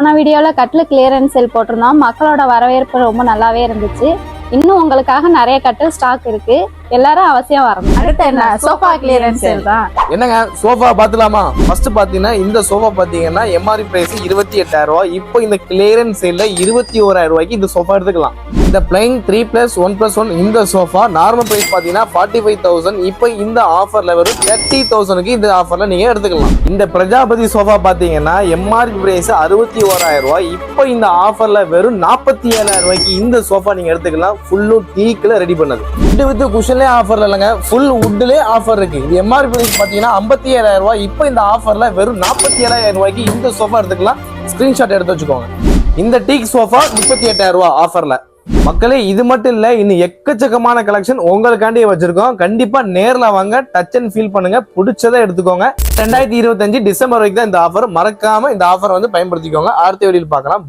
போன வீடியோல கட்டில் கிளியரன்ஸ் சேல் போட்டிருந்தோம். மக்களோட வரவேற்பு ரொம்ப நல்லாவே இருந்துச்சு. இன்னும் உங்களுக்காக நிறைய கட்டில் ஸ்டாக் இருக்கு. எல்லாரும் அவசியம் வரணும். அடுத்து என்ன சோஃபா கிளியரன்ஸ் சேல் தான். என்னங்க சோஃபா பாத்துலாமா? ஃபர்ஸ்ட் பாத்தீங்கன்னா இந்த சோஃபா பாத்தீங்கன்னா எம்ஆர்பி பிரைஸ் 28,000 ரூபாய். இப்போ இந்த கிளியரன்ஸ் சேல்ல 21,000 ரூபாய்க்கு இந்த சோஃபா எடுத்துக்கலாம். இந்த பிளைன் 3+1+1 இந்த சோஃபா நார்மல் பிரைஸ் பாத்தீங்கன்னா 45,000. இப்போ இந்த ஆஃபர்ல வெறும் 30,000க்கு இந்த ஆஃபர்ல நீங்க எடுத்துக்கலாம். இந்த பிரஜாபதி சோஃபா பாத்தீங்கன்னா எம்ஆர்பி பிரைஸ் 61,000 ரூபாய். இப்போ இந்த ஆஃபர்ல வெறும் 47,000 ரூபாய்க்கு இந்த சோஃபா நீங்க எடுத்துக்கலாம். ஃபுல்லும் டீக்ல ரெடி பண்ணது. வுட் வித் குஷன்லயே ஆஃபர்ல இல்லைங்க, ஃபுல் வுட்லயே ஆஃபர் இருக்கு. இது எம்ஆர்பி பிரைஸ் பாத்தீங்கன்னா 57,000 ரூபாய். இப்போ இந்த ஆஃபர்ல வெறும் 47,000 ரூபாய்க்கு இந்த சோஃபா எடுத்துக்கலாம். ஸ்கிரீன்ஷாட் எடுத்து வச்சுக்கோங்க. இந்த டீக் சோஃபா 38,000 ரூபாய் ஆஃபர்ல. மக்களே இது மட்டும் இல்ல, இன்னும் எக்கச்சக்கமான கலெக்ஷன் உங்களுக்காண்டி வச்சிருக்கோம். கண்டிப்பா நேர்ல வாங்க, டச் அண்ட் ஃபீல் பண்ணுங்க, பிடிச்சதை எடுத்துக்கோங்க. 2025 டிசம்பர் வரைக்கும் தான் இந்த ஆஃபர். மறக்காம இந்த ஆஃபர் வந்து பயன்படுத்திக்கோங்க. அடுத்த வீடியோல பார்க்கலாம்.